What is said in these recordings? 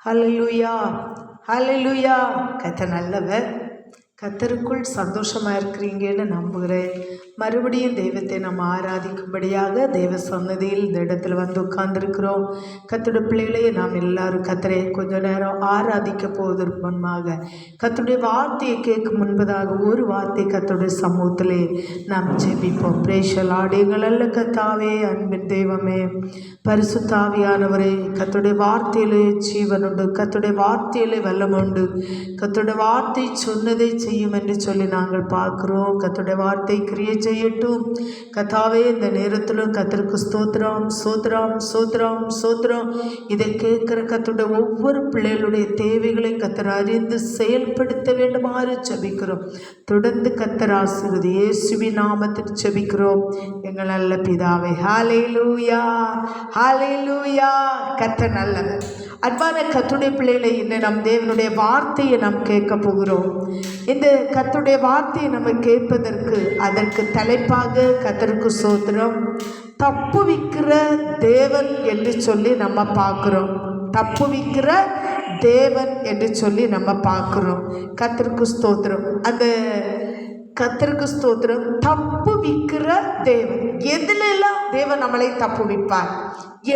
ஹல்லேலூயா, ஹல்லேலூயா. கர்த்தர் நல்லவர். கர்த்தருக்குள் சந்தோஷமாக இருக்கிறீங்கன்னு நம்புகிறேன். மறுபடியும் தெய்வத்தை நம்ம ஆராதிக்கும்படியாக தெய்வ சன்னதியில் இந்த இடத்துல வந்து உட்கார்ந்துருக்கிறோம். கர்த்தருடைய பிள்ளைகளையே நாம் எல்லாரும் கர்த்தரை கொஞ்ச நேரம் ஆராதிக்க போவதற்கு முன்பாக கர்த்தருடைய வார்த்தையை கேட்கும் முன்பதாக ஒரு வார்த்தை கர்த்தருடைய சமூகத்திலே நாம் ஜெபிப்போம். பிரேஷல் ஆடைகள் அல்ல கர்த்தாவே, அன்பின் தெய்வமே, பரிசுத்தாவியானவரே, கர்த்தருடைய வார்த்தையிலே ஜீவனுண்டு, கர்த்தருடைய வார்த்தையிலே வல்லமுண்டு, கர்த்தருடைய வார்த்தை சொன்னதை செய்யும் என்று சொல்லி நாங்கள் பார்க்கிறோம். கர்த்தருடைய வார்த்தை கிரியை செய்யட்டும். கர்த்தாவே, இந்த நேரத்திலும் கர்த்தருக்கு ஸ்தோத்திரம், ஸ்தோத்திரம், ஸ்தோத்திரம், ஸ்தோத்திரம். இதை கேட்கிற கர்த்தருடைய ஒவ்வொரு பிள்ளைகளுடைய தேவைகளை கர்த்தர் அறிந்து செயல்படுத்த வேண்டுமாறு ஜெபிக்கிறோம். தொடர்ந்து கர்த்தர் ஆசீர்வதி. இயேசுவின் நாமத்தில் ஜெபிக்கிறோம் எங்கள் நல்ல பிதாவே. ஹல்லேலூயா, ஹல்லேலூயா. கர்த்தர் நல்லவர். அன்பான கர்த்தருடைய பிள்ளைகளை, இன்னும் நம் தேவனுடைய வார்த்தையை நாம் கேட்க போகிறோம். இந்த கர்த்தருடைய வார்த்தையை நம்ம கேட்பதற்கு அதற்கு தலைப்பாக கர்த்தருக்கு ஸ்தோத்திரம், தப்புவிக்கிற தேவன் என்று சொல்லி நம்ம பார்க்குறோம். தப்புவிக்கிற தேவன் என்று சொல்லி நம்ம பார்க்குறோம். கர்த்தருக்கு ஸ்தோத்திரம். அந்த கர்த்தருக்கு ஸ்தோத்திரம், தப்புவிக்கிற தேவன். எதிலெல்லாம் தேவன் நம்மளை தப்புவிப்பார்,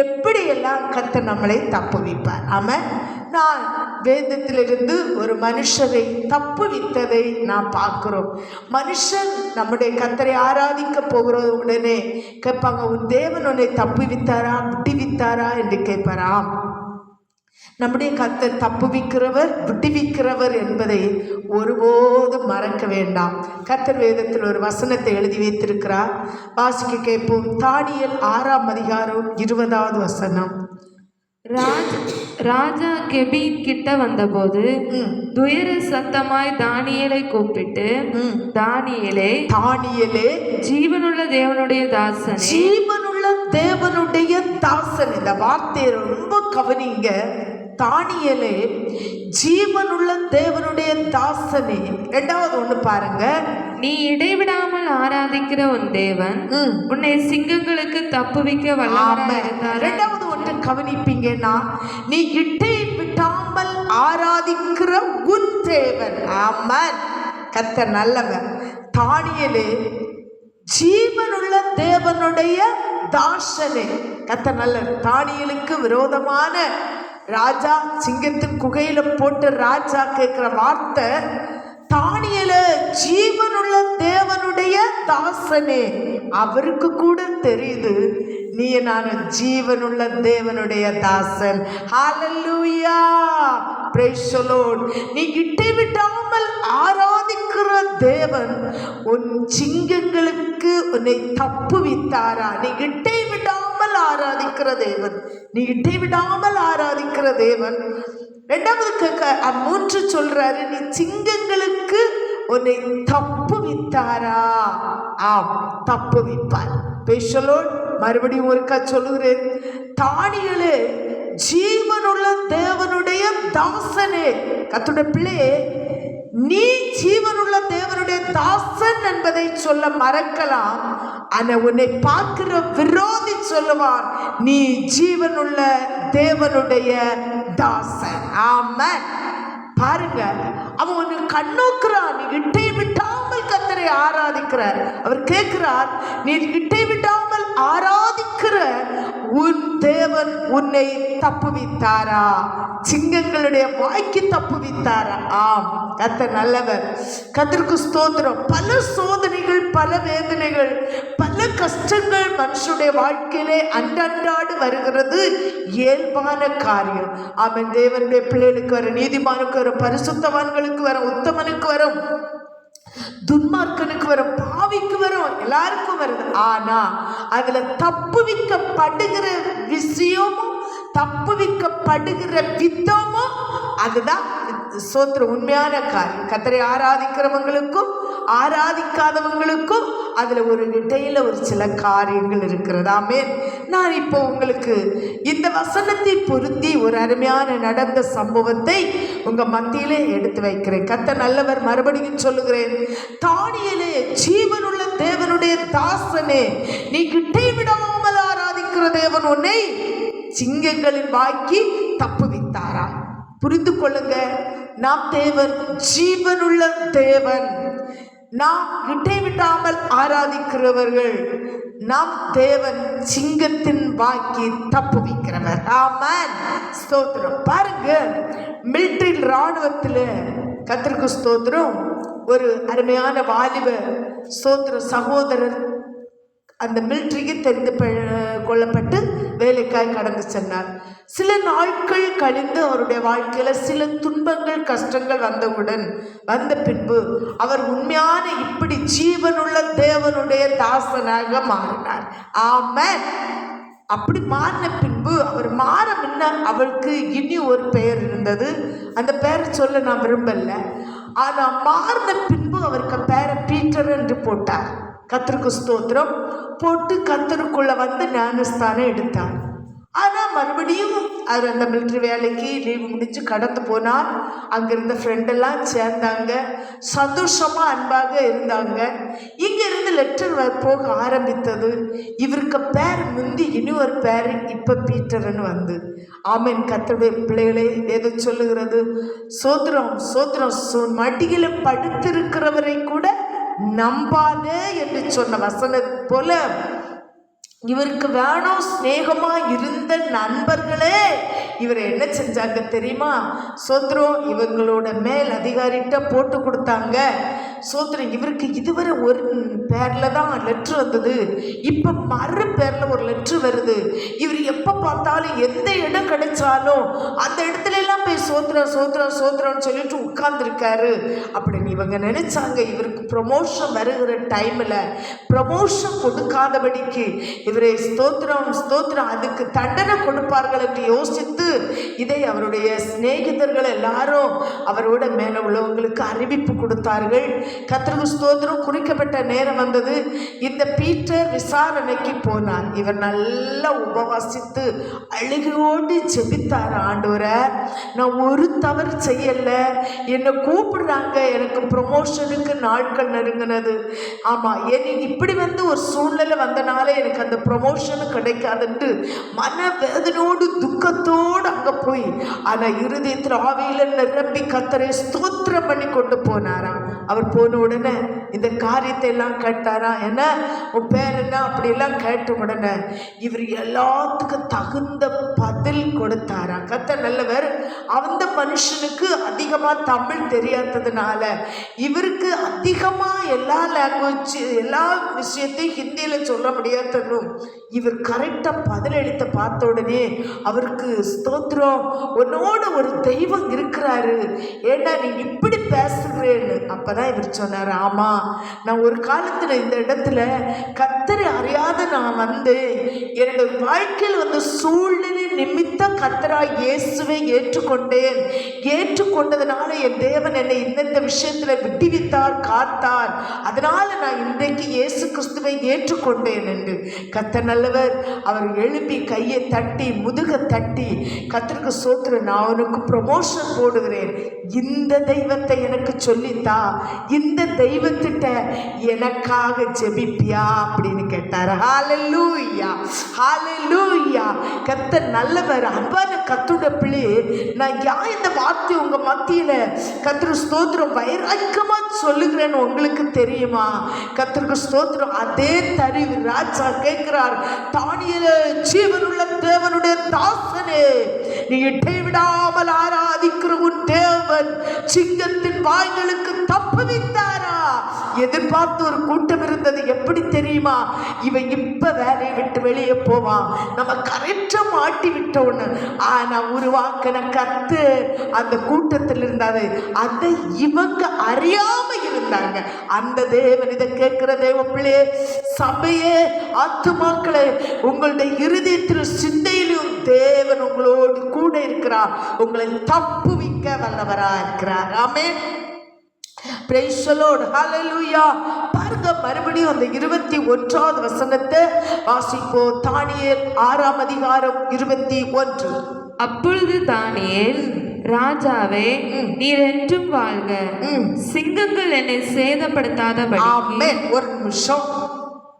எப்படியெல்லாம் கர்த்தர் நம்மளை தப்புவிப்பார். ஆமாம், நான் வேதத்திலிருந்து ஒரு மனுஷரை தப்புவித்ததை நான் பார்க்கிறோம். மனுஷன் நம்முடைய கர்த்தரை ஆராதிக்க போகிற உடனே கேட்பாங்க, உன் தேவன் உன்னை தப்புவித்தாரா, விட்டுவித்தாரா என்று கேட்பாராம். நம்முடைய கர்த்தர் தப்புவிக்கிறவர், விடுவிக்கிறவர் என்பதை ஒருபோதும் மறக்க வேண்டாம். கர்த்தர் வேதத்தில் ஒரு வசனத்தை எழுதி வைத்திருக்கிறார். வாசிக்க கேட்போம். தானியேல் 6ஆம் அதிகாரம் 20வது வசனம். ராஜா கெபின் கிட்ட வந்தபோது துயர சத்தமாய் தானியேலை கூப்பிட்டு, தானியேலே, தானியேலே, ஜீவனுள்ள தேவனுடைய தாசனே, ஜீவனுள்ள தேவனுடைய தாசன். இந்த வார்த்தையை ரொம்ப கவனிங்க. தானியேலே, ஜீவனுள்ள தேவனுடைய தாசனே. இரண்டாவது ஒன்று பாருங்க, நீ இடைவிடாமல் ஆராதிக்கிற உன் தேவன் உன்னை சிங்கங்களுக்கு தப்புவிக்க வல்லவராய் இருந்தார். இரண்டாவது ஒன்று கவனிப்பீங்கன்னா, நீ இடைவிடாமல் ஆராதிக்கிற உன் தேவன். ஆமென். கர்த்தர் நல்லவர். தானியேலே, ஜீவனுள்ள தேவனுடைய தாசனே. கர்த்தர் நல்லவர். தானியேலுக்கு விரோதமான ராஜா சிங்கத்தின் குகையில போட்டு ராஜா கேட்கிற வார்த்தை, தானியேலே, ஜீவனுள்ள தேவனுடைய தாசனே. அவருக்கு கூட தெரியுது, நீ நான் ஜீவனுள்ள தேவனுடைய தாசன். ஹல்லேலூயா, பிரைஸ் தி லார்ட். நீ இடைவிடாமல் ஆராதிக்கிற தேவன் உன் சிங்கங்களுக்கு உன்னை தப்புவித்தாரா? நீ இடைவிடாமல் ஆராதிக்கிற தேவன், நீ இடைவிடாமல் ஆராதிக்கிற தேவன். ரெண்டாவது 3 சொல்றாரு, நீ சிங்கங்களுக்கு உன்னை தப்புவித்தாரா? ஆம், தப்புவிப்பார். பேசலோன் மறுபடியும் ஒருக்கா சொல்லுகிறேன். தானியேலே, ஜீவனுள்ள தேவனுடைய தாசனே. கர்த்தருடைய பிள்ளையே, நீ ஜீவனுள்ள தேவனுடைய தாசன் என்பதை சொல்ல மறக்கலாம். ஆனா உன்னை பார்க்கிற விரோதி சொல்லுவான், நீ ஜீவனுள்ள தேவனுடைய தாசன். ஆமென். பாருங்க, அவன் உன்னை கண்ணோக்குறான். நீ இட்டை விடாமல் கர்த்தரை ஆராதிக்கிறார். அவர் கேட்கிறார், நீ இட்டை விடாமல் ஆராதிக்கிற உன் தேவன் உன்னை தப்புவித்தாரா? சிங்கங்களுடைய வாய்க்கு தப்புவித்தாரா? ஆம், கர்த்தர் நல்லவர். கர்த்தருக்கு ஸ்தோத்திரம். பல சோதனைகள், பல வேதனைகள், பல கஷ்டங்கள் மனுஷனுடைய வாழ்க்கையிலே அன்றாடு வருகிறது. இயல்பான காரியம். ஆமென். தேவனுடைய பிள்ளைகளுக்கு வரும், நீதிமானுக்கு வரும், பரிசுத்தவான்களுக்கு வரும், உத்தமனுக்கு வரும், துன்மார்க்கனுக்கு வரும், பாவிக்கு வரும், எல்லாருக்கும் வருது. ஆனா அதுல தப்புவிக்கப்படுகிற விஷயமும் தப்புவிக்கப்படுகிற விதமும் அதுதான் சோத்திரம், உண்மையான காரியம். கர்த்தரை ஆராதிக்கிறவங்களுக்கும் ஆராதிக்காதவங்களுக்கும் அதுல ஒரு இடையில ஒரு சில காரியங்கள் இருக்கிறது. ஆமென். நான் இப்போ உங்களுக்கு இந்த வசனத்தை பொருத்தி ஒரு அருமையான நடந்த சம்பவத்தை உங்க மத்தியிலே எடுத்து வைக்கிறேன். கர்த்தர் நல்லவர். மறுபடியும் சொல்லுகிறேன். தானியேலே, ஜீவனுள்ள தேவனுடைய தாசனே, நீ இடைவிடாமல் ஆராதிக்கிற தேவன் உன்னை சிங்கங்களின் வாய்க்கு தப்புவித்தாரா? புரிந்து கொள்ளுங்க, நாம் தேவன் ஜீவனுள்ள தேவன். நாம் இடைவிடாமல் ஆராதிக்கிறவர்கள். நம் தேவன் சிங்கத்தின் வாய்க்கு தப்புவிக்கிறவர். ஆமென், ஸ்தோத்திரம். பாருங்க, மிலிட்டரி இராணுவத்தில் கர்த்தருக்கு ஸ்தோத்திரம், ஒரு அருமையான வாலிப ஸ்தோத்திர சகோதரர் அந்த மிலிட்டரிக்கு தெரிந்து கொள்ளப்பட்டு வேலைக்காய் கடந்து சென்றார். சில நாட்கள் கழிந்து அவருடைய வாழ்க்கையில் சில துன்பங்கள் கஷ்டங்கள் வந்த பின்பு அவர் உண்மையான இப்படி ஜீவனுள்ள தேவனுடைய தாசனாக மாறினார். ஆமென். அப்படி மாறின பின்பு அவர் மாற முன்ன அவருக்கு இனி ஒரு பெயர் இருந்தது. அந்த பெயரை சொல்ல நான் விரும்பல. ஆனால் மாறின பின்பு அவருக்கு பெயரை பீட்டர் என்று போட்டார். கர்த்தருக்கு ஸ்தோத்திரம். போட்டு கர்த்தருக்குள்ள வந்து ஞானஸ்தானம் எடுத்தார். ஆனால் மறுபடியும் அவர் அந்த மிலிட்ரி வேலைக்கு லீவு முடிஞ்சு கடந்து போனார். அங்கிருந்த ஃப்ரெண்டெல்லாம் சேர்ந்தாங்க, சந்தோஷமாக அன்பாக இருந்தாங்க. இங்கேருந்து லெட்டர் போக ஆரம்பித்தது. இவருக்கு பேர் முந்தி இனி ஒரு பேர் இப்போ பீட்டர்னு வந்து. ஆமென். கர்த்தருடைய பிள்ளைகளே, எது சொல்லுகிறது? சோத்திரம் சோத்திரம். மடியில் படுத்திருக்கிறவரை கூட நம்பாதே என்று சொன்ன வசனம் போல இவருக்கு வேணும் ஸ்நேகமா இருந்த நண்பர்களே இவரை என்ன செஞ்சாங்க தெரியுமா? சோத்திரம், இவங்களோட மேல் அதிகாரிகிட்ட போட்டு கொடுத்தாங்க. சோத்திரம், இவருக்கு இதுவரை ஒரு பேரில் தான் லெட்ரு வந்தது, இப்போ மறு பேரில் ஒரு லெட்ரு வருது. இவர் எப்போ பார்த்தாலும் எந்த இடம் கிடைச்சாலும் அந்த இடத்துல எல்லாம் போய் சோத்திரம் சோத்திரம் சோத்திரம்னு சொல்லிட்டு உட்கார்ந்துருக்காரு அப்படின்னு இவங்க நினைச்சாங்க. இவருக்கு ப்ரமோஷன் வருகிற டைமில் ப்ரமோஷன் கொடுக்காதபடிக்கு இவரை ஸ்தோத்திரம் ஸ்தோத்திரம் அதுக்கு தண்டனை கொடுப்பார்கள் என்று யோசித்து இதை அவருடைய சிநேகிதர்கள் எல்லாரும் அவரோட மேலே உள்ளவங்களுக்கு அறிவிப்பு கொடுத்தார்கள். கர்த்தருக்கு ஸ்தோத்திரம். குறிக்கப்பட்ட நேரம் வந்தது. இந்த பீட்டர் விசாரணைக்கு போனார். இவர் நல்லா உபவாசித்து அழுகையோடு ஜெபித்தார். ஆண்டவரே, நான் ஒரு தவறு செய்யலை, என்னை கூப்பிடுறாங்க, எனக்கு ப்ரொமோஷனுக்கு நாட்கள் நெருங்கினது. ஆமாம், இப்படி வந்து ஒரு சூழ்நிலை வந்தனால எனக்கு அந்த ப்ரொமோஷனு கிடைக்காதுன்ட்டு மனவேதனோடு துக்கத்தோடு அங்கே போய் ஆனால் இருதயத்தில் ஆவியில் நிரம்பி கர்த்தரை ஸ்தோத்திரம் பண்ணி கொண்டு போனாராம். அவர் போன உடனே இந்த காரியத்தை எல்லாம் கேட்டாரா, என்ன உன் பேர் என்ன அப்படியெல்லாம் கேட்ட உடனே இவர் எல்லாத்துக்கும் தகுந்த பதில் கொடுத்தாரா. கர்த்தர் நல்லவர். அந்த மனுஷனுக்கு அதிகமாக தமிழ் தெரியாததுனால இவருக்கு அதிகமாக எல்லா லாங்குவேஜ் எல்லா விஷயத்தையும் ஹிந்தியில் சொல்ல முடியாதனும் இவர் கரெக்டாக பதிலளித்த பார்த்த உடனே அவருக்கு ஸ்தோத்திரம், உன்னோட ஒரு தெய்வம் இருக்கிறாரு, ஏன்னா நீ இப்படி பேசுகிறேன்னு. அப்போதான் இவர் சொன்னார், ஆமாம், நான் ஒரு காலத்தில் இந்த இடத்துல கர்த்தரை அறியாத நான் வந்து என்னுடைய வாழ்க்கையில் வந்து சூழ்நிலை நிமித்தம் கர்த்தராய் இயேசுவை ஏற்றுக்கொண்டேன். ஏற்றுக்கொண்டதுனால என் தேவன் என்னை இந்த விஷயத்தில் விட்டுவித்தார், காத்தார். அதனால் நான் இன்றைக்கு இயேசு கிறிஸ்துவை ஏற்றுக்கொண்டேன் என்று. கர்த்தர் நல்லவர். அவர் எழுப்பி கையை தட்டி முதுக தட்டி கர்த்தருக்கு ஸ்தோத்திரம், நான் அவனுக்கு ப்ரமோஷன் போடுகிறேன், இந்த தெய்வத்தை எனக்கு சொல்லித்தா, இந்த தெய்வத்திட்ட எனக்காக ஜெபிப்பியா அப்படின்னு கேட்டார். ஹல்லேலூயா, ஹல்லேலூயா. கர்த்தர் நல்லவர். அன்பான கர்த்தருடைய பிள்ளை, நான் இந்த வார்த்தை உங்க மத்தியில கர்த்தருக்கு ஸ்தோத்திரம் வைராக்கியமா சொல்லுகிறேன்னு உங்களுக்கு தெரியுமா? கர்த்தருக்கு ஸ்தோத்திரம். அதே தரிவு ராஜா கேட்கிறார், தானியேலே, ஜீவனுள்ள தேவனுடைய தாசனே, நீ இடைவிடாமல் ஆராதிக்கிற உன் தேவன் சிங்கத்தின் வாய்களுக்கு தப்புவித்தாரா? எதிர்பார்த்து ஒரு கூட்டம் இருந்தது. எப்படி தெரியுமா? இவன் இப்ப வேலையை விட்டு வெளியே போவான், நம்ம கரெக்டா மாட்டி விட்டோன்னு. ஆனா உருவாக்கின கத்து அந்த கூட்டத்தில் இருந்தாது. அதை இவங்க அறியாம இருந்தாங்க. அந்த தேவன் இதை கேட்கிற தேவ பிள்ளையே, சபையே, ஆத்துமாக்களே, உங்களுடைய இருதயத்திலும் சிந்தையிலும் தேவன் உங்களோடு கூட இருக்கிறார், உங்களை தப்புவிக்க வல்லவரா இருக்கிறார். ஆமென். Praise the Lord. Hallelujah. பாருங்க, மறுபடியும் அந்த 21வது வசனத்தை வாசிப்போம். தானியேல் 6ஆம் அதிகாரம் 21. அப்பொழுது தானியேல், ராஜாவே, நீர் என்றும் வாழ்க, சிங்கங்கள் என்னை சேதப்படுத்தாதபடி. ஆமென். ஒரு நிமிஷம்.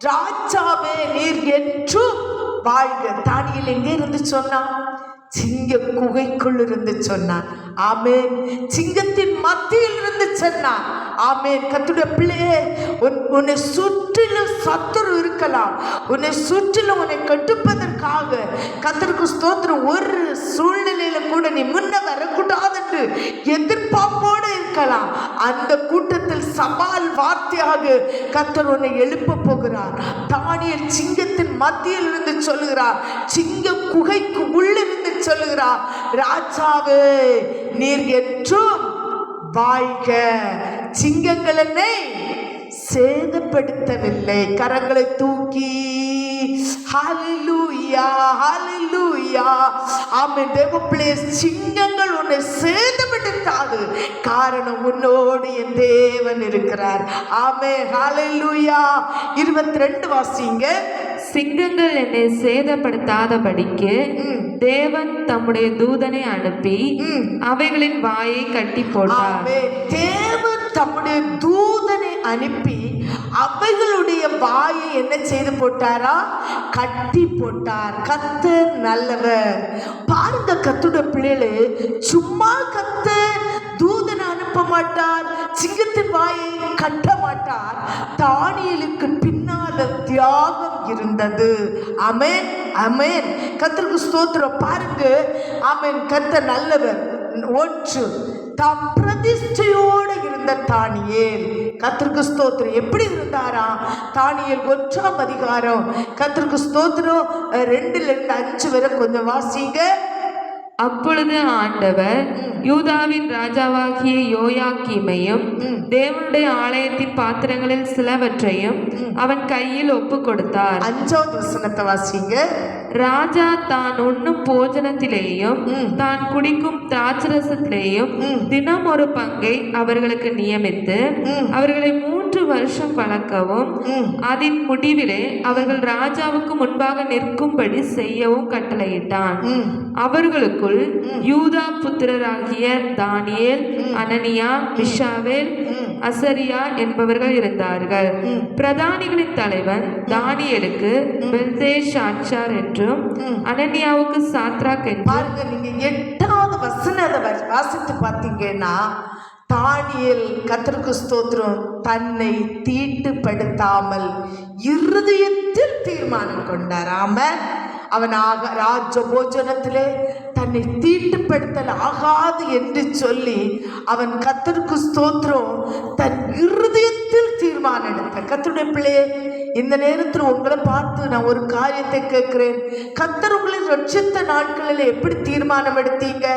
ராஜாவே, நீர் என்றும் வாழ்க. தானியேல் எங்கே இருந்து சொன்னான்? சிங்க குகைக்குள் இருந்து சொன்னான். ஆமென். சிங்கத்தின் மத்தியில் இருந்து சொன்னான். ஆமென். கர்த்தருடைய பிள்ளையே, உன்னை சுற்றிலும் சத்துரு இருக்கலாம். உன்னை சுற்றிலும் உன்னை கட்டுப்பதற்காக கர்த்தருக்கு ஸ்தோத்திரம். ஒரு சூழ்நிலையில கூட நீ முன்ன வரக்கூடாது என்று எதிர்பார்ப்போடு இருக்கலாம். அந்த கூட்டத்தில் சவால் வார்த்தையாக கர்த்தர் உன்னை எழுப்ப போகிறார். தானியேல் சிங்கத்தின் மத்தியில் இருந்து சொல்லுகிறார், சிங்க குகைக்கு உள்ளிருந்து சொல்லுகிறார், ராஜாவே நீர் என்றும் வாழ்க, சிங்கங்கள் என்னை சேதப்படுத்தவில்லை. கரங்களை தூக்கி ஹல்லேலூயா, ஹல்லேலூயா. ஆமென். தேவப்பிள்ளையே, சிங்கங்கள் உன்னை சேதப்படுத்தாது. காரணம், உன்னோடு என் தேவன் இருக்கிறார். ஆமென். ஹல்லேலூயா. 22 வாசிங்க. சிங்கங்கள் என்னை சேதப்படுத்தாதபடிக்கு தேவன் தம்முடைய தூதனை அனுப்பி அவைகளின் வாயை கட்டி போட்டார். தேவன் தம்முடைய தூதனை அனுப்பி அவைகளுடைய வாயை என்ன செய்து போட்டாரா? கட்டி போட்டார். கர்த்தர் நல்லவர். பாருங்க, கர்த்தருடைய பிள்ளைகளே, சும்மா கர்த்தர் தூதனை அனுப்ப மாட்டார், சிங்கத்தின் வாயை கட்ட மாட்டார். தானியேலுக்கு பின்னால தியாகம் இருந்தது. ஆமென், ஆமென். கர்த்தருக்கு ஸ்தோத்திரம். பாருங்க, ஆமென். கர்த்தர் நல்லவர். ஒன்று, தாம் பிரதிஷ்டையோடு இருந்த தானியேல். கர்த்தருக்கு ஸ்தோத்திரம். எப்படி இருந்தாரா? தானியேல் 1ஆம் அதிகாரம் கர்த்தருக்கு ஸ்தோத்திரம் 2-5 வரை கொஞ்சம் வாசிங்க. அப்பொழுது ஆண்டவர் யூதாவின் ராஜாவாகிய யோயாக்கீமையும் தேவனுடைய ஆலயத்தின் பாத்திரங்களில் சிலவற்றையும் அவன் கையில் ஒப்பு கொடுத்தார். 5வது வசனத்தை வாசிங்க. ராஜா தான் உண்ணும் போஜனத்திலேயும் தான் குடிக்கும் திராட்சரசத்திலேயும் தினம் ஒரு பங்கை அவர்களுக்கு நியமித்து அவர்களை 3 வருஷம் வளர்க்கவும் அதன் முடிவிலே அவர்கள் ராஜாவுக்கு முன்பாக நிற்கும்படி செய்யவும் கட்டளையிட்டான். அவர்களுக்குள் யூதா புத்திரராகிய தானியேல், அனனியா, மிஷாவேல், அசரியா என்பவர்கள் இருந்தார்கள். பிரதானிகளின் தலைவன் தானியேலுக்கு பெல்தேஷாத்சார் என்றும் அனனியாவுக்கு சாத்ராக் என்றும். பாருங்க, நீங்க 8வது வசனத்தை வாசித்து பார்த்தீங்கன்னா, தானியேல் கர்த்தருக்கு ஸ்தோத்திரம் தன்னை தீட்டுப்படுத்தாமல் இருதயத்தில் தீர்மானம் கொண்டார். ஆமென். அவன் ராஜ போஜனத்திலே தன்னை தீட்டுப்படுத்தல் ஆகாது என்று சொல்லி அவன் கர்த்தருக்கு ஸ்தோத்திரம் தன் இருதயத்தில் தீர்மானம் எடுத்த. கர்த்தருடைய பிள்ளையே, இந்த நேரத்தில் உங்களை பார்த்து நான் ஒரு காரியத்தை கேட்கிறேன். கர்த்தர் உங்களை ரட்சித்த நாட்களில் எப்படி தீர்மானம் எடுத்தீங்க?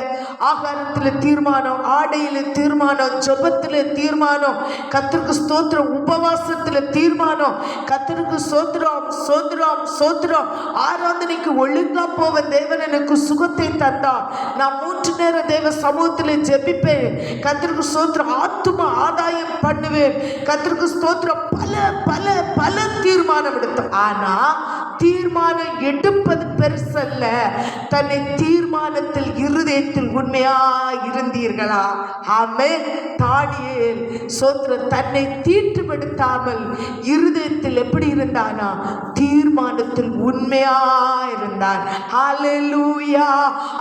ஆகாரத்தில் தீர்மானம், ஆடையில் தீர்மானம், ஜெபத்தில் தீர்மானம், கர்த்தருக்கு ஸ்தோத்திரம் உபவாசத்தில் தீர்மானம். கர்த்தருக்கு ஸ்தோத்திரம், ஸ்தோத்திரம், ஸ்தோத்திரம். ஆராதனைக்கு ஒழுங்கா போவன் தேவன் எனக்கு சுகத்தை தந்தார். நான் 3 நேரம் தேவ சமூகத்தில் ஜெபிப்பேன். கர்த்தருக்கு ஸ்தோத்திரம் ஆத்தும ஆதாயம் பண்ணுவேன். கர்த்தருக்கு ஸ்தோத்திரம் பல பல பல தீர்மானம் எடுத்தோம். ஆனா தீர்மானம் எடுப்பது பெருசல்ல, தன்னை தீர்மானத்தில் இருதயத்தில் உண்மையா இருந்தீர்களா? ஆமென். தானியேல் ஸ்தோத்திரம் தன்னை தீட்டுப்படுத்தாமல் இருதயத்தில் எப்படி இருந்தானா? தீர்மானத்தில் உண்மையா இருந்தான். ஹல்லேலூயா.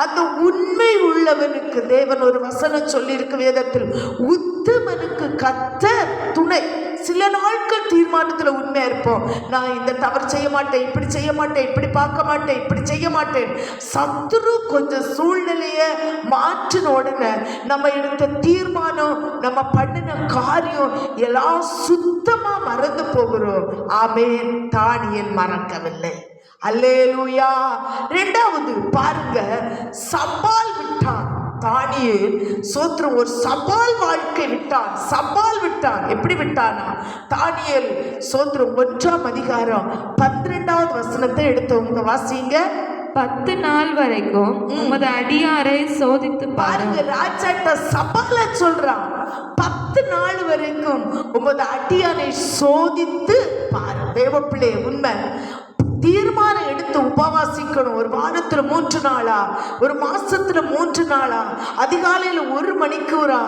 அந்த உண்மை உள்ளவனுக்கு தேவன் ஒரு வசனம் சொல்லி இருக்கு வேதத்தில், உத்தமனுக்கு கர்த்தர் துணை. சில நாட்கள் தீர்மானத்தில் உண்மையா இருப்போம். நான் இந்த தவறு செய்ய மாட்டேன், இப்படி செய்ய மாட்டேன், இப்படி பார்க்க மாட்டேன், இப்படி செய்ய மாட்டேன். சத்துரு கொஞ்சம் சூழ்நிலையை மாற்றின உடனே நம்ம எடுத்த தீர்மானம், நம்ம பண்ணின காரியம் எல்லாம் சுத்தமா மறந்து போகிறோம். ஆமென். தானியேல் மறக்கவில்லை. அல்லேலூயா. 2வது பாருங்க, சவால் விட்டான். தானியேல் சோத்திரம் ஒரு சவால் வாழ்க்கை விட்டான். சவால் விட்டான். எப்படி விட்டானா? தானியேல் சோத்திரம் 1ஆம் அதிகாரம் 12வது வசனத்தை எடுத்தவங்க வாசிங்க. 10 நாள் வரைக்கும் உமது அடியாரை சோதித்து பாருங்க. ராஜாட்ட சவால சொல்றான். 10 நாள் வரைக்கும் உமது அடியாரை சோதித்து பாரு. தேவப்பிள்ளை, உண்மை தீர்மானம் எடுத்து எடுத்து உபவாசிக்கணும். ஒரு வாரத்துல 3 நாளா, ஒரு மாசத்துல 3 நாளா, அதிகாலையில 1 மணிக்கூரா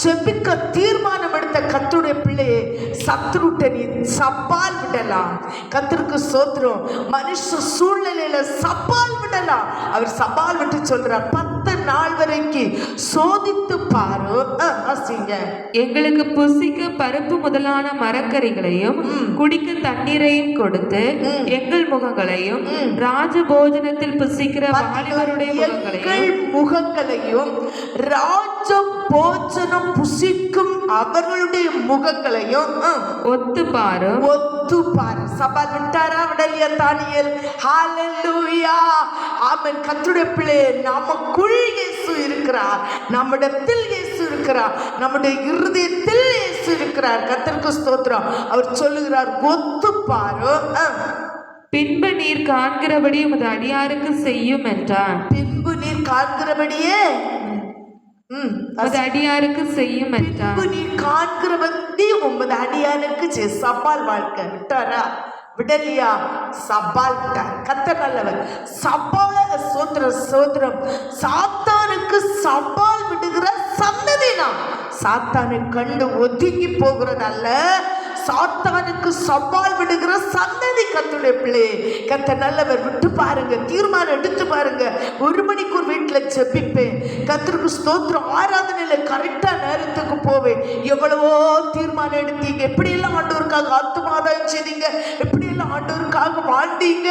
ஜெபிக்க தீர்மானம் எடுத்த கர்த்தருடைய பிள்ளையே, சத்துருட்ட நீ சவால் விடலாம். கர்த்தருக்கு ஸ்தோத்திரம். மனுஷ சூழ்நிலையில சவால் விடலாம். அவர் சவால் விட்டு சொல்றார், 10 நாள் வரைக்கும் சோதித்து பாரு. எங்களுக்கு புசிக்க பருப்பு முதலான மரக்கறிகளையும் குடிக்க தண்ணீரையும் கொடுத்து எங்கள் முகங்களையும் ராஜபோஜனத்தில் புசிக்கிற வாலிபருடைய முகங்களையும் ராஜ போஜனம் புசிக்கும் அவர்களுடைய முகங்களையும் ஒத்து பாரு. சவால் விட்டாரா விடலையா தானியேல்? ஹல்லேலூயா, ஆமென். கர்த்தருடைய பிள்ளையே, நமக்குள் இயேசு இருக்கிறார், நம்மிடத்தில் இயேசு இருக்கிறார், நம்முடைய இருதயத்தில் இயேசு இருக்கிறார். கர்த்தருக்கு ஸ்தோத்திரம். அவர் சொல்லுகிறார், ஒத்து பாரு. பின்பு நீர் காண்கிறபடி உமது அடியாருக்கு செய்யும் என்றார். பின்பு நீர் காண்கிறபடியே அடியாருக்கு செய்யும் என்றார். நீ காண்கிறபடி உமது அடியாருக்கு சவால் வாழ்க்கை விட்டாரா விடலியா? சவால் விட்டார். கர்த்தர் நல்லவர். சவால் சோத்திரம். சாத்தானுக்கு சவால் விடுகிற சந்ததினா சாத்தானை கண்டு ஒதுங்கி போகிறதல்ல, சாத்தானுக்கு சவால் விடுகிற சந்ததி கர்த்தருடைய பிள்ளை. கர்த்தர் நல்லவர். விட்டு பாருங்க, தீர்மானம் எடுத்து பாருங்க. 1 மணிக்கு ஒரு வீட்டில் ஜெபிப்பேன். கர்த்தருக்கு ஸ்தோத்திரம். ஆராதனையில கரெக்டா நேரத்துக்கு போவேன். எவ்வளவோ தீர்மானம் எடுத்தீங்க, எப்படியெல்லாம் ஆண்டவருக்காக ஆத்துமாதாயம் செய்தீங்க, எப்படியெல்லாம் ஆண்டவருக்காக வாழ்ந்தீங்க.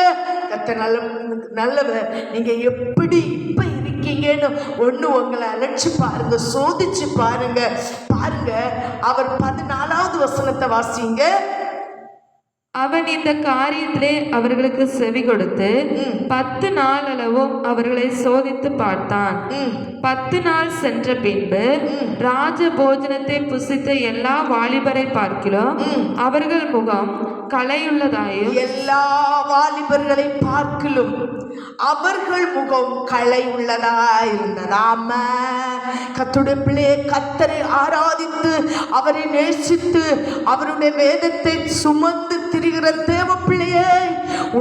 கர்த்தர் நல்லவர். நீங்க எப்படி இப்ப இருக்கீங்கன்னு ஒண்ணு உங்களை அழைச்சு பாருங்க, சோதிச்சு பாருங்க. அவர் 14வது வசனத்தை வாசிங்க. அவன் இந்த காரியத்திலே அவர்களுக்கு செவி கொடுத்து 10 நாள் அளவும் அவர்களை சோதித்து பார்த்தான். 10 நாள் சென்ற பின்பு ராஜ போஜனத்தை புசித்த எல்லா வாலிபரை பார்க்கிறோம் அவர்கள் முகம் களையுள்ளதாயும், எல்லா வாலிபர்களை பார்க்கிலும் அவர்கள் முகம் களை உள்ளதாயிருந்ததாம. கர்த்தருடைய பிள்ளையை, கர்த்தரை ஆராதித்து அவரை நேசித்து அவருடைய வேதத்தை சுமந்து திரிகிற தேவ பிள்ளையே,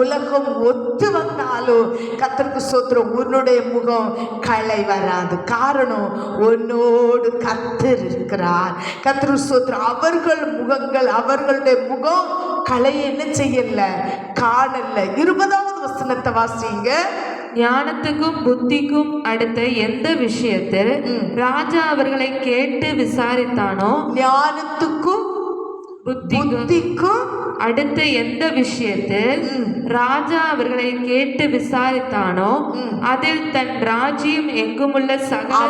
உலகம் ஒத்து வந்தாலும் கர்த்தருக்கு ஸ்தோத்திரம், உன்னுடைய முகம் களை வராது. காரணம், உன்னோடு கர்த்தர் இருக்கிறார். கர்த்தருக்கு ஸ்தோத்திரம். அவர்கள் முகங்கள், அவர்களுடைய முகம் களை என்ன செய்யல, காணல. 20வது வசனத்தை வாசிங்க. ஞானத்துக்கும் புத்திக்கும் அடுத்த எந்த விஷயத்தில் ராஜா அவர்களை கேட்டு விசாரித்தானோ, ஞானத்துக்கும் புத்திக்கும் அடுத்த எந்த விஷயத்தில் ராஜா அவர்களை கேட்டு விசாரித்தானோ அதில் தன் ராஜ்யம் எங்குமுள்ள சகல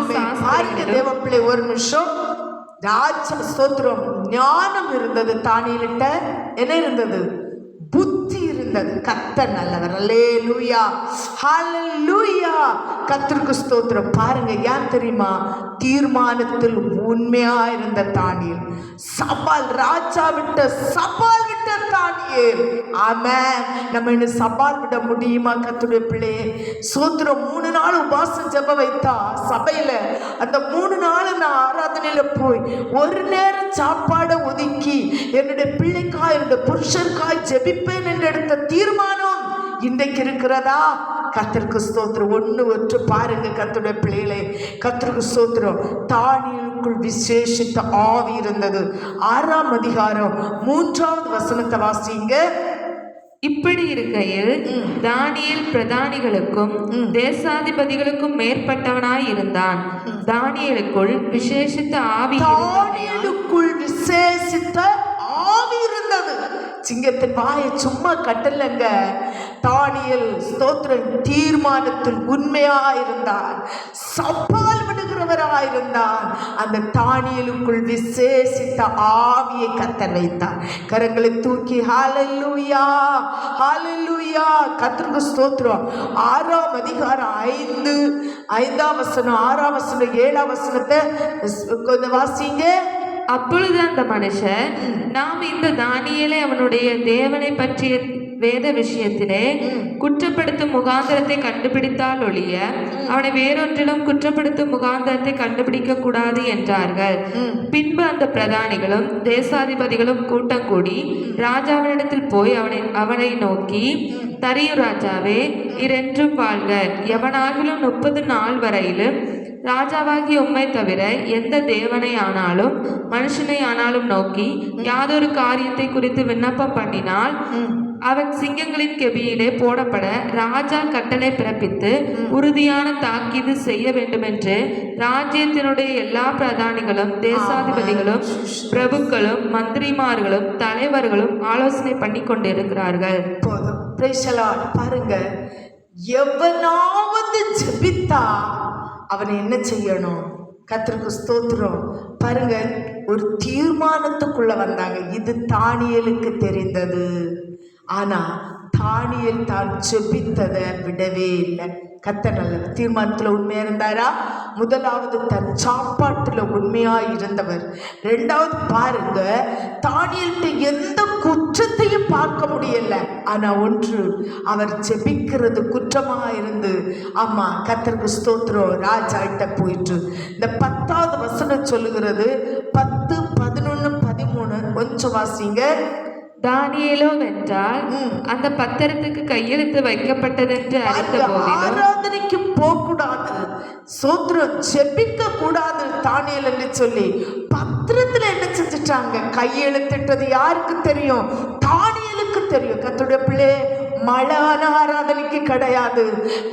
தேவப்பிள்ளை. ஒரு நிமிஷம். ராஜ ஸ்தோத்திரம். ஞானம் இருந்தது தானியேலிட்ட. என்ன இருந்தது? புத்தி இருந்தது. கர்த்தர் நல்லவர். அல்லேலூயா, ஹல்லேலூயா. கர்த்தருக்கு ஸ்தோத்திரம். பாருங்க, ஏன் தெரியுமா? தீர்மானத்தில் உண்மையா இருந்த தானியேல், சவால், ராஜா விட்ட சவால் விட்ட தானியேல். ஆமென். நம்ம இன்னும் சவால் விட முடியுமா? கர்த்தருடைய பிள்ளையே, ஸ்தோத்திரம். 3 நாள் உபாசம் ஜெப வைத்தா சபையில, அந்த 3 நாள் நான் ஆராதனையில போய் ஒரு நேரம் சாப்பாடை ஒதுக்கி என்னுடைய பிள்ளைக்காய், என்னுடைய புருஷருக்காய் ஜெபிப்பேன் என்று எடுத்த தீர்மானம் இன்றைக்கு இருக்கிறதா? கர்த்தருக்கு ஸ்தோத்திரம். ஒன்று பாருங்க கர்த்தருடைய பிள்ளைகளே, கர்த்தருக்கு ஸ்தோத்திரம். தானியேலுக்குள் விசேஷித்த ஆவி இருந்தது. 6ஆம் அதிகாரம் 3வது வசனத்தை வாசிங்க. இப்படி இருக்கையில் தானியேல் பிரதானிகளுக்கும் தேசாதிபதிகளுக்கும் மேற்பட்டவனாய் இருந்தான். தானியேலுக்குள் விசேஷித்த ஆவி இருந்தது. சிங்கத்தின் வாயை சும்மா கட்டலங்க. தானியேல் ஸ்தோத்திரம் தீர்மானத்தில் உண்மையா இருந்தார், சவால் விடுகிறவராயிருந்தார். அந்த தானியேலுக்குள் விசேஷித்த ஆவியை கர்த்தர் வைத்தார். கரங்களை தூக்கி ஹல்லேலூயா, ஹல்லேலூயா. கர்த்தருக்கு ஸ்தோத்திரம். 6ஆம் அதிகாரம் 5ஆம் வசனம், 6ஆம் வசனம், 7ஆம் வசனத்தை கொஞ்சம் வாசிங்க. அப்பொழுது அந்த மனுஷன், நாம் இந்த தானியேலை அவனுடைய தேவனை பற்றிய வேத விஷயத்திலே குற்றப்படுத்தும் முகாந்திரத்தை கண்டுபிடித்தால் ஒழிய அவனை வேறொன்றிலும் குற்றப்படுத்தும் முகாந்திரத்தை கண்டுபிடிக்க கூடாது என்றார்கள். பின்பு அந்த பிரதானிகளும் தேசாதிபதிகளும் கூட்டம் கூடி ராஜாவினிடத்தில் போய் அவனை நோக்கி, தரியு ராஜாவே, இரென்றும் வாழ்க. எவனாகிலும் 30 நாள் வரையிலும் ராஜாவாகி உம்மை தவிர எந்த தேவனை ஆனாலும் மனுஷனை ஆனாலும் நோக்கி யாதொரு காரியத்தை குறித்து விண்ணப்பம் பண்ணினால் அவன் சிங்கங்களின் கெபியிலே போடப்பட ராஜா கட்டளை பிறப்பித்து உறுதியான தாக்கீது செய்ய வேண்டுமென்று ராஜ்யத்தினுடைய எல்லா பிரதானிகளும் தேசாதிபதிகளும் பிரபுக்களும் மந்திரிமார்களும் தலைவர்களும் ஆலோசனை பண்ணி கொண்டிருக்கிறார்கள். போதும். Praise the Lord. பாருங்க, எவனாவது ஜெபித்தா அவனை என்ன செய்யணும்? கர்த்தருக்கு ஸ்தோத்திரம். பாருங்க, ஒரு தீர்மானத்துக்குள்ள வந்தாங்க. இது தானியேலுக்கு தெரிந்தது. ஆனா தானியேல் தான் ஜெபித்ததை விடவே இல்லை. கர்த்தர் நல்லவர். தீர்மானத்துல உண்மையா இருந்தாரா? முதலாவது தன் சாப்பாட்டுல உண்மையா இருந்தவர். ரெண்டாவது பாருங்க, தானியேல்கிட்ட எந்த குற்றத்தையும் பார்க்க முடியல. ஆனா ஒன்று, அவர் ஜெபிக்கிறது குற்றமா இருந்து, ஆமா கர்த்தருக்கு ஸ்தோத்திரம், ராஜா கிட்ட போயிட்டு இந்த 10வது வசனம் சொல்லுகிறது. 10, 11, 13 கொஞ்சம் வாசிங்க. தானியேலோ வென்றால் அந்த பத்திரத்துக்கு கையெழுத்து வைக்கப்பட்டதென்று அறிந்த போதிலும் ஆராதனைக்கு போக கூடாது, சோத்திரம் ஜெபிக்க கூடாது தானியேல் என்று சொல்லி பத்திரத்துல என்ன செஞ்சுட்டாங்க? கையெழுத்திட்டது யாருக்கு தெரியும்? தானியேலுக்கு தெரியும். கர்த்தருடைய பிள்ளை, மழான ஆராதனைக்கு கிடையாது.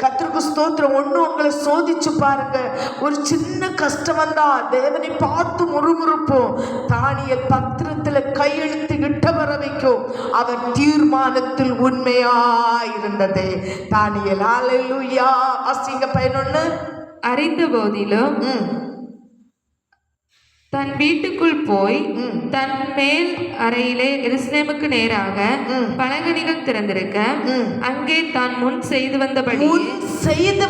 கர்த்தருக்கு ஸ்தோத்திரம். ஒன்றும் உங்களை சோதிச்சு பாருங்க. ஒரு சின்ன கஷ்டம் வந்தா தேவனை பார்த்து முறுமுறுப்போம். தானியேல் பத்திரத்துல கையெழுத்து இட்ட வர வைக்கும். அவர் தீர்மானத்தில் உண்மையா இருந்ததே தானியேல். ஹல்லேலூயா. வாசிங்க 11. அறிந்த போதிலும் தன் வீட்டுக்குள் போய் தன் மேல் அறையிலே எருசலேமுக்கு நேராக பலகணிகள் திறந்திருக்க அங்கே தான் முன் செய்து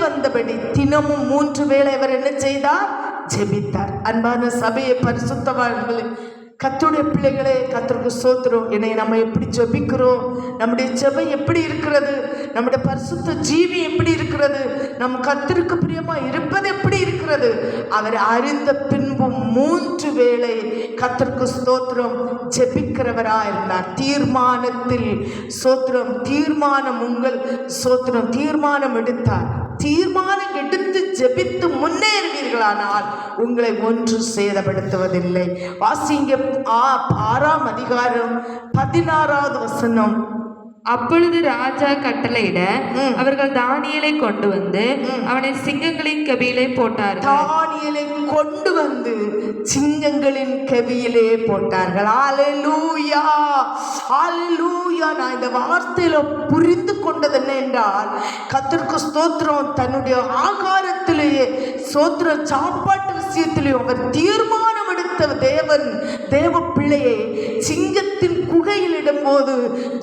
வந்தபடி தினமும் 3 வேளை அவர் என்ன செய்தார்? ஜெபித்தார். அன்பான சபையை, பரிசுத்தவான்களே, கர்த்தருடைய பிள்ளைகளே, கர்த்தருக்கு ஸ்தோத்திரம். என்னை நம்ம எப்படி ஜெபிக்கிறோம்? நம்முடைய ஜெபம் எப்படி இருக்கிறது? நம்முடைய பரிசுத்த ஜீவி எப்படி இருக்கிறது? நம் கர்த்தருக்கு பிரியமா இருப்பது எப்படி இருக்கிறது? அவர் அறிந்த பின்பும் 3 வேளை கர்த்தருக்கு ஸ்தோத்திரம் ஜெபிக்கிறவரா இருந்தார். தீர்மானத்தில் ஸ்தோத்திரம், தீர்மானம் உங்கள் ஸ்தோத்திரம், தீர்மானம் எடுத்தார். தீர்மானம் எடுத்து ஜெபித்து முன்னேறுவீர்களானால் உங்களை ஒன்று சேதப்படுத்துவதில்லை. வாசிங்க 6ஆம் அதிகாரம் 16வது வசனம். அப்பொழுது ராஜா கட்டளையிட அவர்கள் தானியேலை கொண்டு வந்து அவனை சிங்கங்களின் கெபியிலே போட்டார்கள். தானியேலை கொண்டு வந்து சிங்கங்களின் கெபியிலே போட்டார்கள். ஹல்லேலூயா, ஹல்லேலூயா. நான் இந்த வார்த்தையில புரிந்து கொண்டது என்ன என்றால், கர்த்தருக்கு ஸ்தோத்திரம், தன்னுடைய ஆகாரத்திலேயே ஸ்தோத்திரம், சாப்பாட்டு விஷயத்திலேயும் அவர் தீர்மானம் எடுத்த தேவன், தேவ பிள்ளையை சிங்கத்தின் குகையில் இடும்போது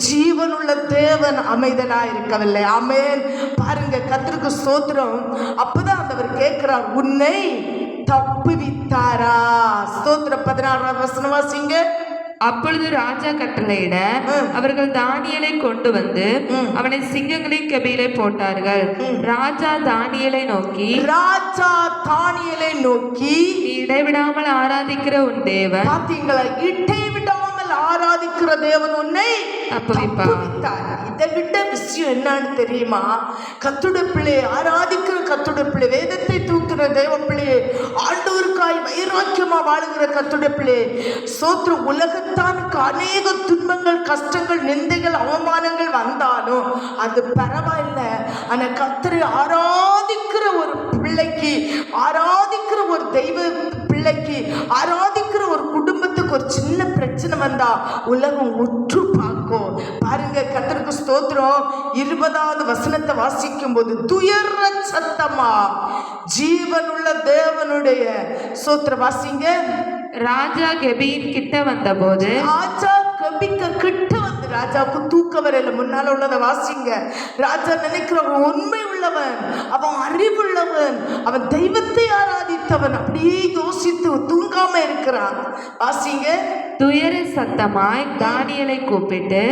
ஜீவனுள்ள தேவன் அமைதலாய் இருக்கவில்லை. ஆமென். பாருங்க, கர்த்தருக்கு ஸ்தோத்திரம். அப்பதான் அவர் கேட்கிறார், உன்னை தப்புவித்தாரா? ஸ்தோத்திரம். 16வது வசனம் வாசிங்க. அப்பொழுது ராஜா கட்டளையிட அவர்கள் தானியேலை கொண்டு வந்து அவனை சிங்கங்களின் கெபியிலே போட்டார்கள். ராஜா தானியேலை நோக்கி இடைவிடாமல் ஆராதிக்கிற உன் தேவன், பாத்தீங்களா, இடைவிடாமல் ஆராதிக்கிற தேவன் உன்னை தப்புவித்தார். இதை விட்ட விஷயம் என்னன்னு தெரியுமா? கர்த்தருடைய பிள்ளையை ஆராதிக்கிற கர்த்தருடைய பிள்ளை, வேதத்தை தூக்குற தேவ பிள்ளையை, ஆண்டவருக்காய் வைராக்கியமா வாழுகிற கர்த்தருடைய பிள்ளை, ஸ்தோத்திரம், உலகத்தானுக்கு அநேக துன்பங்கள், கஷ்டங்கள், நிந்தைகள், அவமானங்கள் வந்தாலும் அது பரவாயில்லை. ஆனா கர்த்தரை ஆராதிக்கிற ஒரு பிள்ளைக்கு, ஆராதிக்கிற ஒரு தெய்வ பிள்ளைக்கு, ஆராதிக்கிற ஒரு குடும்பத்துக்கு ஒரு சின்ன பிரச்சனை வந்தா உலகம் உற்று பார்க்கும். பாருங்க, கர்த்தருக்கு ஸ்தோத்திரம். 20வது வசனத்தை வாசிக்கும் போது, துயர சத்தமா ஜீவனுள்ள தேவனுடைய ஸ்தோத்திரம் வாசிங்க. ராஜா கெபியின் கிட்ட வந்தபோது, ராஜா கெபிக்க கிட்ட வந்து, ராஜாவுக்கு தூக்க வரையில முன்னால உள்ளதை வாசிங்க. ராஜா நினைக்கிறவன் உண்மை உள்ளவன், அவன் அறிவுள்ளவன், அவன் தெய்வத்தை ஆராதித்தவன், அப்படியே யோசித்து தூங்காம இருக்கிறான். வாசிங்க. துயர சத்தமாய் தானியேலை கூப்பிட்டு,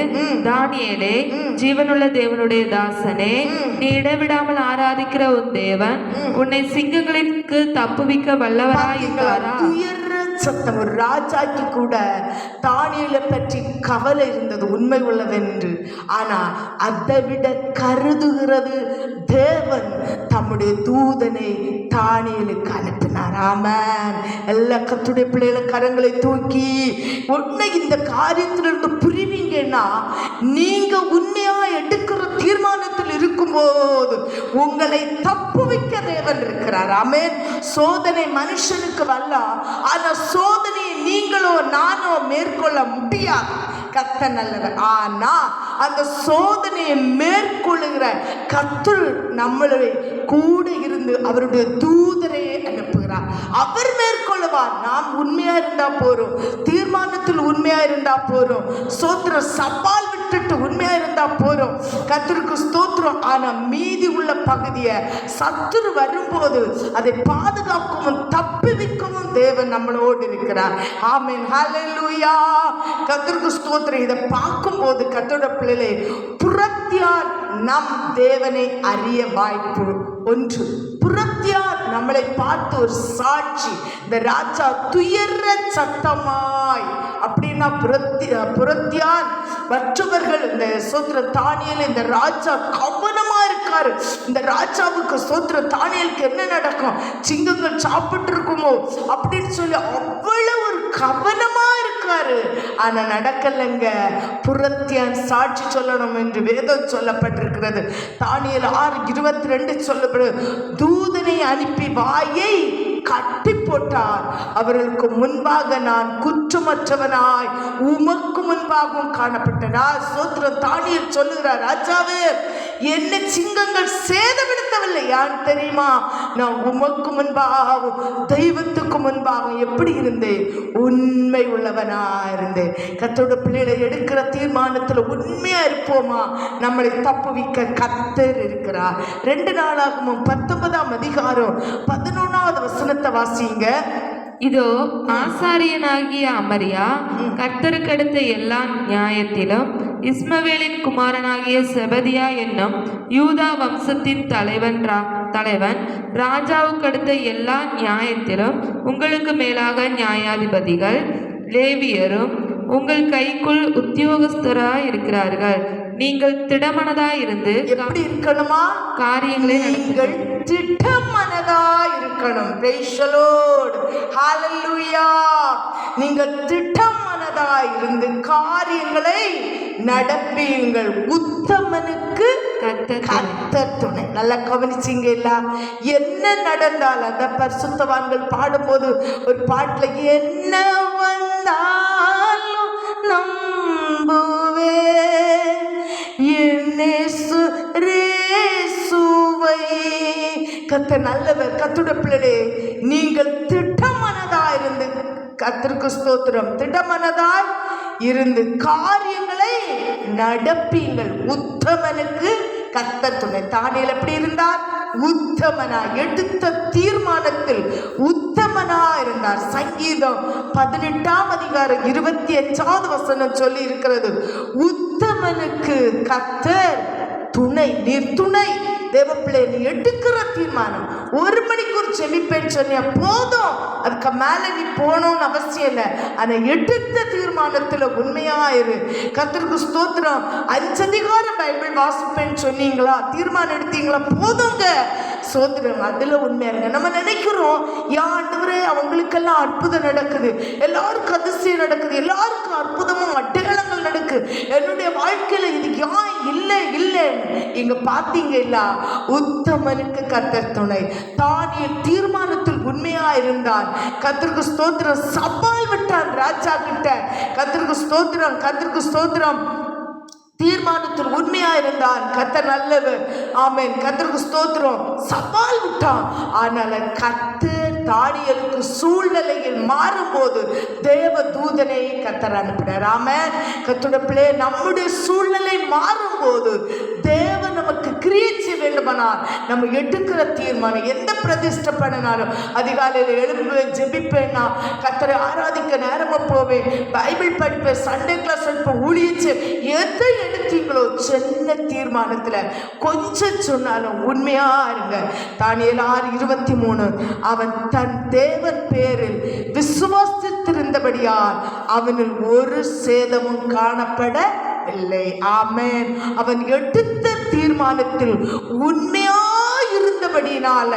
தானியேலே, ஜீவனுள்ள தேவனுடைய தாசனே, நீ இடைவிடாமல் ஆராதிக்கிற உன் தேவன் உன்னை சிங்கங்களுக்கு தப்புவிக்க வல்லவராயிருக்கிறாரா? துயர சத்தம். ஒரு ராஜாக்கு கூட தானியேலை பற்றி கவலை இருந்தது, உண்மை உள்ளவென்று. ஆனா அதை விட கருதுகிறது தேவன் தம்முடைய தூதனை தானியேலுக்கு அனுப்பினார். ஆமென். எல்லா கர்த்தருடைய பிள்ளைகளை கரங்களை தூக்கி உன்னை இந்த காரியத்திலிருந்து புரிவீங்கன்னா, நீங்க உண்மையா எடுக்கிற தீர்மானத்தில் இருக்கும்போது உங்களை தப்புவிக்க தேவன் இருக்கிறார். ஆமென். சோதனை மனுஷனுக்கு வரல, ஆனா சோதனையை நீங்களோ நானோ மேற்கொள்ள முடியாது. கர்த்தர் நல்லவர். ஆனா அந்த சோதனையை மேற்கொள்ளுகிற கர்த்தர் நம்மளை கூட இருந்து அவருடைய தூதரை அனுப்புகிறார். அவர் மேற்கொள்ளுவார். நாம் உண்மையா இருந்தா போறோம், தீர்மானத்தில் உண்மையா இருந்தா போறோம், ஸ்தோத்திரம், சவால் விட்டுட்டு உண்மையா இருந்தா போறோம். கர்த்தருக்கு ஸ்தோத்திரம். ஆனா மீதி உள்ள பகுதியை சத்துரு வரும்போது அதை பாதுகாக்கவும் தப்புவிக்கவும் தேவன் நம்மளோடு இருக்கிறார். ஆமென். ஹல்லேலூயா. கர்த்தருக்கு ஸ்தோத்திரம். இதை பார்க்கும்போது கர்த்தருடைய பிள்ளைகளே, புறத்தியார் நம் தேவனை அறிய வாய்ப்பு ஒன்று. புறத்தியார் நம்மளை பார்த்து ஒரு சாட்சி. இந்த ராஜா துயர சத்தமாய் அப்படின்னா புறத்தியார் மற்றவர்கள் இந்த சோத்திர தானியேல், இந்த ராஜா கவனமா இருக்காரு. இந்த ராஜாவுக்கு சோத்திர தானியேலுக்கு என்ன நடக்கும், சிங்கங்கள் சாப்பிட்டு இருக்குமோ அப்படின்னு சொல்லி அவ்வளவு ஒரு கவனமா இருக்காரு. ஆனா நடக்கலைங்க. புறத்தியான் சாட்சி சொல்லணும் என்று வேதம் சொல்லப்பட்டிருக்கிறது. தானியேல் 6:22 சொல்லப்படும், தூதனை அனுப்பி வாயை கட்டி போட்டார். அவர்களுக்கு முன்பாக நான் குற்றமற்றவனாய் உமக்கு முன்பாகவும் காணப்பட்டனார். சோத்திரம். தானியேல் சொல்லுகிறார், ராஜாவே, என்ன சிங்கங்கள் சேதப்படுத்தவில்லை. யான் தெரியுமா, நான் உமக்கு முன்பாகவும் தெய்வத்துக்கு முன்பாகவும் எப்படி இருந்தேன், உண்மை உள்ளவனா இருந்தேன். கர்த்தருடைய பிள்ளைகளை எடுக்கிற தீர்மானத்தில் உண்மையா இருப்போமா, நம்மளை தப்புவிக்க கர்த்தர் இருக்கிறார். 2 நாளாகமம் 19ஆம் அதிகாரம் 11வது வசனத்தை வாசிங்க. இதோ ஆசாரியனாகிய அமரியா கர்த்தருக்கடுத்த எல்லா நியாயத்திலும் இஸ்மவேலின் குமாரனாகிய செபதியா என்னும் யூதா வம்சத்தின் தலைவன் ராஜாவுக்கடுத்த எல்லா நியாயத்திலும் உங்களுக்கு மேலாக நியாயாதிபதிகள் லேவியரும் உங்கள் கைக்குள் உத்தியோகஸ்தராய் இருக்கிறார்கள். நீங்கள் திடமனதாய் இருந்து எப்படி இருக்கணுமா, காரியங்களை நீங்கள் திடமனதாய் இருக்கணும். Praise the Lord. Hallelujah. நீங்கள் திடமனதாய் இருந்து காரியங்களை நடப்பீங்கள். உத்தமனுக்கு கர்த்தர் துணை. நல்லா கவனிச்சிங்க இல்ல? என்ன நடந்தால் அந்த பரிசுத்தவான்கள் பாடும்போது ஒரு பாட்டுல, என்ன வந்தாலும் நம்புவே கர்த்தர் நல்லவர். கர்த்தருடைய பிள்ளைகளே, நீங்கள் திடமனதாய் இருந்து, கர்த்தருக்கு ஸ்தோத்திரம், திடமனதாய் இருந்து காரியங்களை நடப்பீங்கள். உத்தமனுக்கு கர்த்தர் துணை. தானியேல் எப்படி இருந்தார்? உத்தமனா, எடுத்த தீர்மானத்தில் உத்தமனா இருந்தார். சங்கீதம் 18ஆம் அதிகாரம் 25வது வசனம் சொல்லி இருக்கிறது, உத்தமனுக்கு கர்த்தர் துணை. நீர் துணை. தேவப்பிள்ளை, நீ எடுக்கிற தீர்மானம், 1 மணிக்கூர் செமிப்பேன்னு சொன்னியா போதும், அதுக்கு மேல நீ போகணும்னு அவசியம் இல்லை. ஆனா எடுத்த தீர்மானத்துல உண்மையாயிரு. கர்த்தருக்கு ஸ்தோத்திரம். 5 அதிகாரம் பைபிள் வாசிப்பேன்னு சொன்னீங்களா, தீர்மானம் எடுத்தீங்களா, போதுங்க. சோதரம், அதுல உண்மையா இருங்க. நம்ம நினைக்கிறோம், ஆண்டவரே அவங்களுக்கெல்லாம் அற்புதம் நடக்குது, எல்லாருக்கும் அதிசயம் நடக்குது, எல்லாருக்கும் அற்புதமும் அடையாளங்கள் நடக்குது, என்னுடைய வாழ்க்கையில இது இல்லை இல்லை. இங்க பாத்தீங்க இல்ல, உத்தமனுக்கு கர்த்தர் துணை. தானியேல் தீர்மானத்தில் உண்மையா இருந்தான். கர்த்தருக்கு ஸ்தோத்திரம். சவால் விட்டான் ராஜா கிட்ட. கர்த்தருக்கு ஸ்தோத்திரம், கர்த்தருக்கு ஸ்தோத்திரம். தீர்மானத்தில் உண்மையா இருந்தான். கர்த்தர் நல்லவர். ஆமென். கர்த்தருக்கு ஸ்தோத்திரம். சவால் விட்டான். ஆனால் கர்த்தர் தானியேலுக்கு சூழ்நிலையில் மாறும்போது தேவ தூதனை கர்த்தர் அனுப்பினார். ஆமென். கர்த்தருடைய பிள்ளை, நம்முடைய சூழ்நிலை மாறும்போது தேவன் நமக்கு கிரியை செய்ய வேண்டுமா வேண்டுமானால் நம்ம எடுக்கிற தீர்மானம், எந்த பிரதிஷ்டை பண்ணினாலும் அதிகாலையில் எழுப்புவேன், ஜெபிப்பேன், நான் கர்த்தரை ஆராதிக்க நேரமா போவேன், பைபிள் படிப்பேன், சண்டே கிளாஸ் எடுப்பேன், ஊழியச்சு, எதை எடுத்தீங்களோ சின்ன தீர்மானத்துல கொஞ்சம் சொன்னாலும் உண்மையா இருங்க. தானியேல் 6:23 அவன் தன் தேவன் பேரில் விசுவாசித்திருந்தபடியால் அவனில் ஒரு சேதமும் காணப்படவில்லை. ஆமென். அவன் எடுத்த தீர்மானத்தில் உண்மையா இருந்தபடினால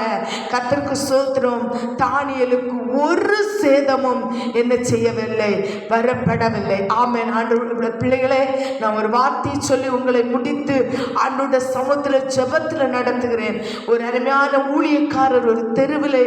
கர்த்தருக்கு ஸ்தோத்திரம், தானியேலுக்கு ஒரு சேதமும் என்ன செய்யவில்லை, வரப்படவில்லை. ஆமென். ஆண்டவருடைய பிள்ளைகளே, நான் ஒரு வார்த்தையை சொல்லி உங்களை முடித்து ஆண்டவருடைய சமூகத்தில் ஜெபத்தில் நடத்துகிறேன். ஒரு அருமையான ஊழியக்காரர் ஒரு தெருவில்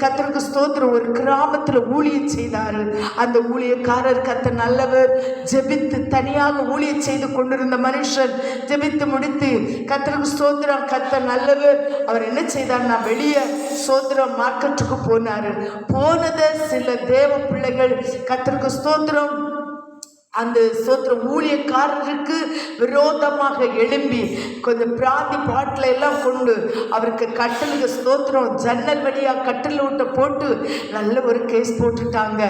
கர்த்தருக்கு ஸ்தோத்திரம் ஒரு கிராமத்தில் ஊழியம் செய்தார். அந்த ஊழியக்காரர் கர்த்தர் நல்லவர், ஜெபித்து தனியாக ஊழியம் செய்து கொண்டிருந்த மனுஷன் ஜெபித்து முடித்து கர்த்தருக்கு ஸ்தோத்திரம், கர்த்தர் நல்லவர், அவர் என்ன செய்தார், நான் வெளியே ஸ்தோத்திரம் மார்க்கெட்டுக்கு போனாரு. போனதை சில தேவ பிள்ளைகள் கர்த்தருக்கு ஸ்தோத்திரம் அந்த ஸ்தோத்திரம் ஊழியக்காரருக்கு விரோதமாக எழும்பி கொஞ்சம் பிராந்தி பாட்டில் எல்லாம் கொண்டு அவருக்கு கட்டலுக்கு ஸ்தோத்திரம் ஜன்னல் வழியாக கட்டல் விட்ட போட்டு நல்ல ஒரு கேஸ் போட்டுட்டாங்க.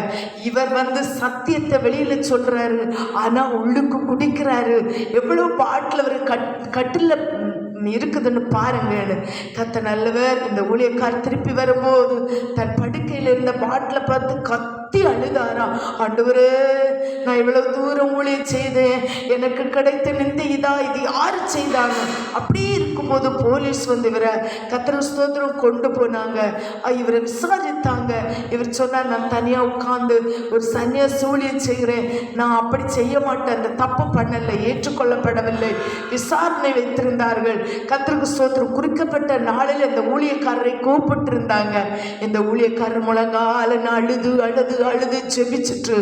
இவர் சத்தியத்தை வெளியில் சொல்கிறாரு, ஆனால் உள்ளுக்கு குடிக்கிறாரு. எவ்வளோ பாட்டில் அவர் கட்டில் இருக்குதுன்னு பாருங்கன்னு. கர்த்தர் நல்லவர். இந்த ஊழியக்காரர் திருப்பி வரும்போது தன் படுக்கையில் இருந்த பாட்டிலை பார்த்து கத்தி அழுதாராம். ஆண்டவரே, நான் இவ்வளவு தூரம் ஊழியம் செய்தேன், எனக்கு கிடைத்த நிந்தை இதா, இது யாரு செய்தாங்க? அப்படியே இருக்கும்போது போலீஸ் இவரை கர்த்தர் ஸ்தோத்திரம் கொண்டு போனாங்க. இவரை விசாரித்தாங்க. இவர் சொன்னார், நான் தனியாக உட்கார்ந்து ஒரு சன்னியாசி ஊழியம் செய்கிறேன், நான் அப்படி செய்ய மாட்டேன், அந்த தப்பு பண்ணலை, ஏற்றுக்கொள்ளப்படவில்லை. விசாரணை வைத்திருந்தார்கள். கர்த்தருக்கு ஸ்தோத்திரம். குறிக்கப்பட்ட நாளில் இந்த ஊழியக்காரரை கூப்பிட்டு இருந்தாங்க. இந்த ஊழியக்காரர் முழங்கால அழுது அழுது அழுது ஜெபிச்சுட்டு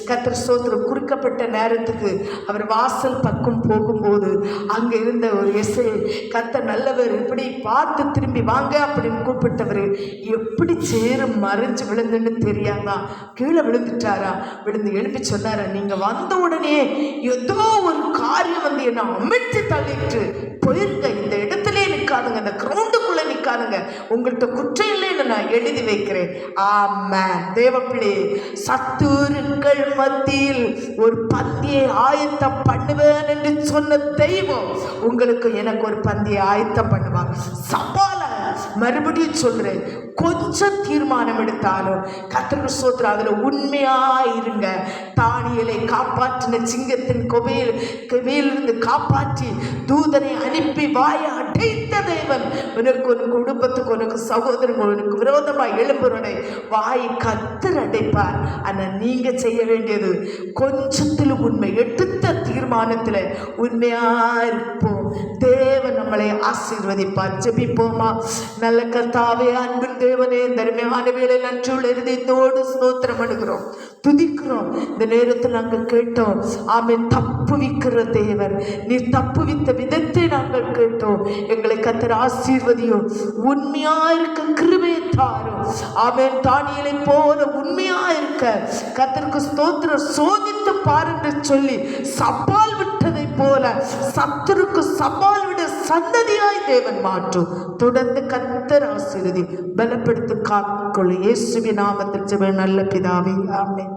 கர்த்தர் ஸ்தோத்திரம் குறிக்கப்பட்ட நேரத்துக்கு அவர் வாசல் பக்கம் போகும்போது அங்கே இருந்த ஒரு எஸ்ஐ கர்த்தர் நல்லவர், இப்படி பார்த்து திரும்பி வாங்க அப்படின்னு கூப்பிட்டவர் எப்படி சேரும் மறைஞ்சு விழுந்துன்னு தெரியாதா, கீழே விழுந்துட்டாரா. விழுந்து எழுப்பி சொன்னாரா, நீங்க வந்த உடனே ஏதோ ஒரு காரியம் என்னை அமிழ்த்தி தள்ளிட்டு போயிருங்க, இந்த இடத்துல நிற்காதுங்க, இந்த கிரவுண்டுக்குள்ள நிற்காதுங்க, உங்கள்கிட்ட குற்றம் இல்லைன்னு நான் எழுதி வைக்கிறேன். ஆமென். தேவப்பிள்ளை, சத்துருக்கள் மத்தியில் ஒரு பந்தியை ஆயத்தம் பண்ணுவேன் என்று சொன்ன தெய்வம் உங்களுக்கு எனக்கு ஒரு பந்தியை ஆயத்தம் பண்ணுவாங்க. சவால மறுபடியும் சொல்றேன், கொஞ்சம் தீர்மானம் எடுத்தாலும் கர்த்தருக்கு ஸ்தோத்திரம் அதுல உண்மையா இருங்க. தானியேலை காப்பாற்றின சிங்கத்தின் கொவையிலிருந்து காப்பாற்றி தூதனை அனுப்பி வாயை அடைத்த தேவன் உனக்கு, உன் குடும்பத்துக்கு, உனக்கு சகோதரர்கள், உனக்கு விரோதமாக எழும்புறனை வாயை கர்த்தர் அடைப்பார். ஆனால் நீங்க செய்ய வேண்டியது கொஞ்சத்தில் உண்மை, எடுத்த தீர்மானத்தில் உண்மையா இருப்போம். தேவன் நம்மளை ஆசீர்வதிப்பார். ஜெபிப்போமா. நல்ல கர்த்தாவே, அன்பின் தேவனே, தர்மமான வேலை நன்றியுள்ள இருதயத்தோடு ஸ்தோத்திரம் பண்ணுகிறோம், துதிக்கிறோம். இந்த நேரத்தில் நாங்கள் கேட்டோம், ஆமென், தப்புவிக்கிற தேவன், நீ தப்புவித்த விதத்தை நாங்கள் கேட்டோம். எங்களை கர்த்தர் ஆசீர்வதியும், உண்மையா இருக்க கிருபையை தாரும். ஆமென். தானியேலை போல உண்மையா இருக்க கர்த்தருக்கு ஸ்தோத்திரம். சோதித்து பாருன்னு சொல்லி சவால் விட்டதை போல சத்துருக்கு சவால் விட சந்ததியாய் தேவன் மாற்றும். தொடர்ந்து கர்த்தர் ஆசீர்வதி, பலப்படுத்தி காத்துக்கொள்ளு. இயேசுவின் நாமத்தில் ஜெபம் நல்ல பிதாவே, ஆமென்.